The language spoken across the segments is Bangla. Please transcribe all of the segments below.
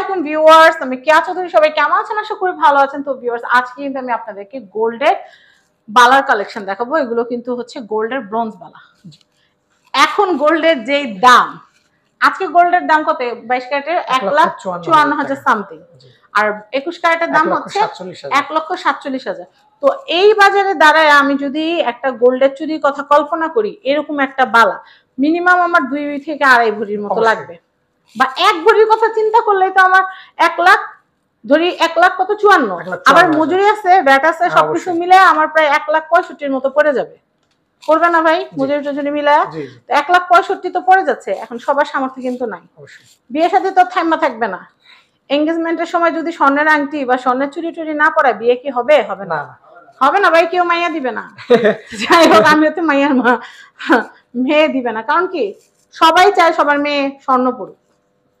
আলাইকুম ভিউয়ার্স, আমি কেয়া চৌধুরী। সবাই কেমন আছেন? আশা করি ভালো আছেন। তো ভিউয়ার্স, আজকে কিন্তু আমি আপনাদেরকে গোল্ডের বালার কালেকশন দেখাবো। এগুলো কিন্তু হচ্ছে গোল্ডের ব্রোঞ্জ বালা। এখন গোল্ডের যেই দাম, আজকে গোল্ডের দাম কত? 22 ক্যারেটের 1,54,000 সামথিং, আর 21 ক্যারেটের দাম হচ্ছে 1,47,000। তো এই বাজারে দাঁড়ায় আমি যদি একটা গোল্ডের চুরির কথা কল্পনা করি, এরকম একটা বালা মিনিমাম আমার 2 থেকে 2.5 ভরির মতো লাগবে, বা 1 ভরির কথা চিন্তা করলেই তো আমার 1 লাখ, ধরি 1 লাখ কত 54, আবার মজুরি আছে, ভ্যাট আছে, সবকিছু মিলে আমার প্রায় 1,65,000 মতো পড়ে যাবে। করবে না ভাই? মজুরি টজুরি মিলা 1,65,000 তো পড়ে যাচ্ছে। এখন সবার সামর্থ্য কিন্তু নাই। বিয়ের সাথে তো থাইমা থাকবে না। এনগেজমেন্টের সময় যদি স্বর্ণের আংটি বা স্বর্ণের চুরি টুরি না পড়ায়, বিয়ে কি হবে? হবে না, হবে না ভাই। কেউ মাইয়া দিবে না। যাই হোক, আমি হচ্ছে মাইয়ার মা, মেয়ে দিবে না। কারণ কি, সবাই চায় সবার মেয়ে স্বর্ণ পড়ুক,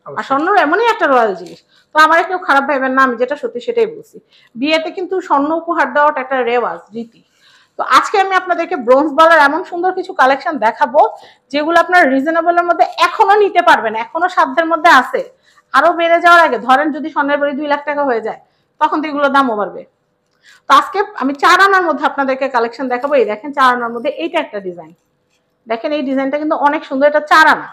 আর স্বর্ণ এমনই একটা রয়্যাল জিনিস। তো আমার কেউ খারাপ ভাবেন না, আমি যেটা সত্যি সেটাই বলছি। বিয়েতে কিন্তু স্বর্ণ উপহার দেওয়াটা একটা রেওয়াজ, রীতি। তো আজকে আমি আপনাদেরকে ব্রোঞ্জ বালার এমন সুন্দর কিছু কালেকশন দেখাবো, যেগুলো আপনার রিজনেবলের মধ্যে এখনো নিতে পারবেন, এখনো সাধ্যের মধ্যে আছে। আরো বেড়ে যাওয়ার আগে, ধরেন যদি স্বর্ণের বাড়ি 2 লাখ টাকা হয়ে যায়, তখন তো এগুলোর দামও বাড়বে। তো আজকে আমি 4 আনার মধ্যে আপনাদেরকে কালেকশন দেখাবো। এই দেখেন, 4 আনার মধ্যে এইটা একটা ডিজাইন। দেখেন এই ডিজাইনটা কিন্তু অনেক সুন্দর। এটা 4 আনা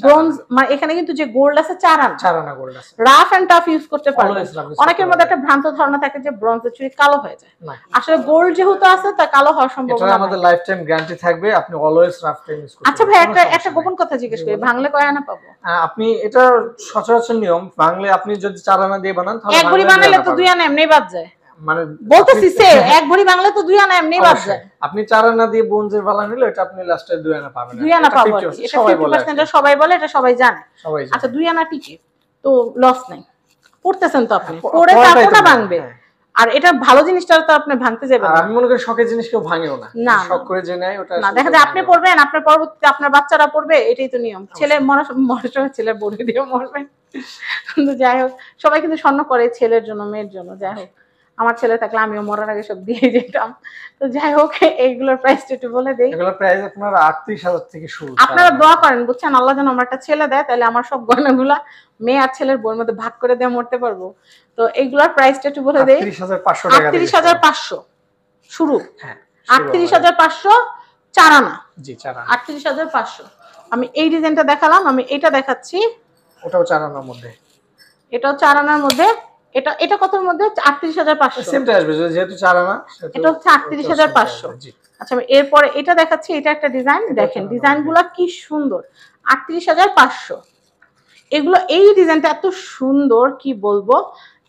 ব্রোঞ্জ, মানে এখানে কিন্তু যে গোল্ড আছে 4 আনা গোল্ড আছে। রাফ এন্ড টাফ ইউজ করতে পারবেন। অনেকের মধ্যে একটা ভ্রান্ত ধারণা থাকে যে ব্রোঞ্জের চুড়ি কালো হয়ে যায়। আসলে গোল্ড যেহেতু আছে, তা কালো হওয়ার সম্ভাবনা এটা আমাদের লাইফ টাইম গ্যারান্টি থাকবে। আপনি অলওয়েজ রাফ টাইম ইউজ করতে। আচ্ছা ভাই, একটা গোপন কথা জিজ্ঞেস করি, ভাঙলে কয় আনা পাবো? আপনি এটা সচরাচর নিয়ম, ভাঙলে আপনি যদি 4 আনা দিয়ে বানান, তাহলে 1 ভরি বানালে তো 2 আনা এমনি বাদ যায়। মানে বলতেছি সে 1 ভরি বাংলা তো 2 আনা এমনি বাদ যায়। আপনি 4 আনা দিয়ে ব্রোঞ্জের বালা নিলে, এটা আপনি লাস্টে 2 আনা পাবেন। 2 আনা পাবো, এটা 50% সবাই বলে, এটা সবাই জানে। আচ্ছা, 2 আনা টিকে তো লস নাই, পড়তেছেন তো আপনি, পড়ে তারপরটা ভাঙবে। আর এটা ভালো জিনিসটা তো আপনি ভাঙতে যাবেন না। আমি মনে করি শখের জিনিস কেউ ভাঙেও না, শখ করে যে নেয় ওটা না। দেখা যায় আপনি পড়বেন, আপনার পরবর্তীতে আপনার বাচ্চারা পড়বে, এটাই তো নিয়ম। ছেলে মরার সময় ছেলের বড়ি দিয়ে মরবে। কিন্তু যাই হোক, সবাই কিন্তু স্বর্ণ করে ছেলের জন্য, মেয়ের জন্য। যাই হোক, আমার ছেলে থাকলে আমিও মরার আগে সব দিয়ে যেতাম। তো যাই হোক, এইগুলোর প্রাইসটা একটু বলে দেই। এগুলোর প্রাইস আপনার 38,000 থেকে শুরু। আপনারা দোয়া করেন, বুঝছেন, আল্লাহ যেন আমার একটা ছেলে দেয়, তাহলে আমার সব গয়নাগুলা মেয়ে আর ছেলের বইয়ের মধ্যে ভাগ করে দিয়ে মরতে পারবো। তো এইগুলোর প্রাইসটা একটু বলে দেই। 38,500 টাকা। 38,500 শুরু। হ্যাঁ, 38,500 4 আনা। জি, 4 আনা 38,500। আমি এই ডিজাইনটা দেখালাম, আমি এটা দেখাচ্ছি। ওটাও 4 আনার মধ্যে। এটাও 4 আনার মধ্যে। এটা কতর মধ্যে? 38,500। সেমটা আসবে, যেহেতু 4 আনা। এটা হচ্ছে 38,500। জি। আচ্ছা, আমি এরপরে এটা দেখাচ্ছি। এটা একটা ডিজাইন, দেখেন ডিজাইনগুলো কি সুন্দর। 38,500। এগুলো, এই ডিজাইনটা এত সুন্দর কি বলবো।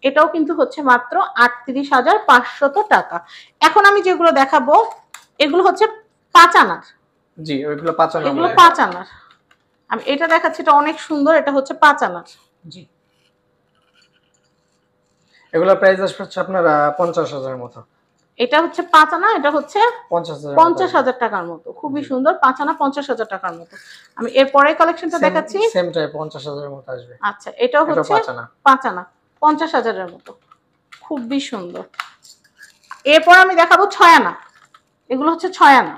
এটাও কিন্তু হচ্ছে মাত্র 38,500 টাকা। এখন আমি যেগুলো দেখাবো, এগুলো হচ্ছে 5 আনার। জি, ওইগুলো 5 আনার। এগুলো 5 আনার। আমি এটা দেখাচ্ছি, এটা অনেক সুন্দর। এটা হচ্ছে 5 আনার। জি, এগুলোর প্রাইস আসছে আপনার 50,000 এর মতো। এটা হচ্ছে 5 আনা, এটা হচ্ছে 50,000 টাকার মতো। খুবই সুন্দর। 5 আনা 50,000 টাকার মতো। আমি এর পরের কালেকশনটা দেখাচ্ছি। সেম টাইপ 50,000 এর মতো আসবে। আচ্ছা, এটাও হচ্ছে 5 আনা 50,000 এর মতো। খুবই সুন্দর। এরপর আমি দেখাবো 6 আনা। এগুলো হচ্ছে 6 আনা।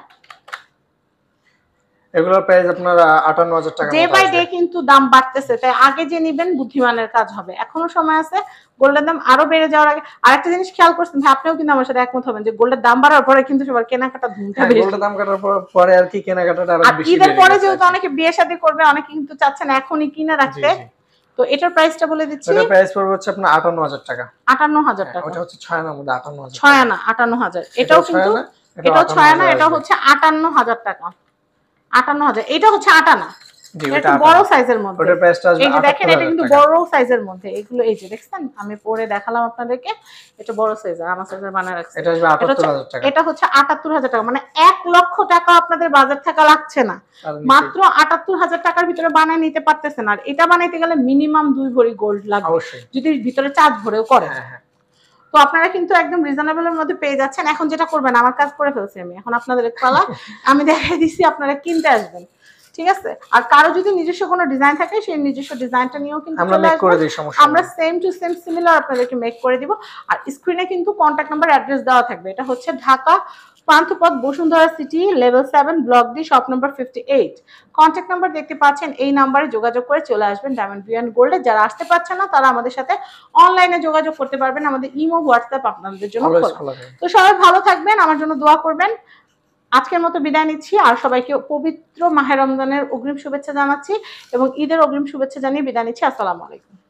এগুলোর প্রাইস আপনার 58,000 টাকা। ডে বাই ডে কিন্তু দাম বাড়তেছে, তাই আগে যে নেবেন বুদ্ধিমানের কাজ হবে। এখনো সময় আছে, গোল্ডের দাম আরো বেড়ে যাওয়ার আগে। আরেকটা জিনিস খেয়াল করছেন ভাই, আপনিও কিন্তু আমার সাথে একমত হবেন যে গোল্ডের দাম বাড়ার পরে কিন্তু সবার কেনাকাটা ধুমটা বেশি। গোল্ডের দাম কাটার পরে আর কি কেনাকাটাটা আরো বেশি। ঈদের পরে যেহেতু অনেকে বিয়ে শাদী করবে, অনেকে কিন্তু চাচ্ছেন এখনই কিনে রাখতে। তো এটার প্রাইসটা বলে দিচ্ছি। এটার প্রাইস পড়বে হচ্ছে আপনার 58,000 টাকা। 58,000 টাকা। ওটা হচ্ছে 6 আনার মধ্যে 58,000। 6 আনা 58,000। এটাও কিন্তু, এটাও 6 আনা, এটা হচ্ছে 58,000 টাকা। 58,000। এটা হচ্ছে 8 আনা। এটা বড় সাইজের মধ্যে। ওটার প্রাইসটা আসবে 78,000 টাকা। এই যে দেখেন, এটা কিন্তু বড় সাইজের মধ্যে। এগুলো এই যে দেখছেন, আমি পরে দেখালাম আপনাদেরকে। এটা বড় সাইজের, আমার সাইজের বানায় রাখছি। এটা আসবে 78,000 টাকা। এটা হচ্ছে 78,000 টাকা। মানে 1 লক্ষ টাকা আপনাদের বাজার টাকা লাগছে না, মাত্র 78,000 টাকার ভিতরে বানায় নিতে পারতেছেন। আর এটা বানাইতে গেলে মিনিমাম 2 ভরি গোল্ড লাগবে, যদি ভিতরে চাঁদ ভরেও করে। তো আপনারা কিন্তু একদম রিজনেবলের মধ্যে পেয়ে যাচ্ছেন। এখন যেটা করবেন, আমার কাজ করে ফেলছি আমি, এখন আপনাদের পালা। আমি দেখাই দিচ্ছি, আপনারা কিনতে আসবেন, ঠিক আছে? আর কারো যদি নিজস্ব কোনো ডিজাইন থাকে, সেই নিজস্ব ডিজাইনটা নিয়েও কিন্তু আমরা মেক করে দেই, সমস্যা নেই। আমরা সেম টু সেম সিমিলার আপনাদেরকে মেক করে দিব। আর স্ক্রিনে কিন্তু কন্টাক্ট নাম্বার, অ্যাড্রেস দেওয়া থাকবে। এটা হচ্ছে Dhaka Panthapath Bashundhara city level 7 block D shop number 58। Contact number দেখতে পাচ্ছেন, এই নাম্বারে যোগাযোগ করে চলে আসবেন ডায়মন্ড ভিএন গোল্ডে। যারা আসতে পারছেন না তারা আমাদের সাথে অনলাইনে যোগাযোগ করতে পারবেন, আমাদের ইমো হোয়াটসঅ্যাপ আপনাদের জন্য Always খোলা। খোলা থাকে। তো সবাই ভালো থাকবেন, আমার জন্য দোয়া করবেন। আজকের মতো বিদায় নিচ্ছি, আর সবাইকে পবিত্র মাহে রমজানের অগ্রিম শুভেচ্ছা জানাচ্ছি এবং ঈদের অগ্রিম শুভেচ্ছা জানিয়ে বিদায় নিচ্ছি। আসসালামু আলাইকুম।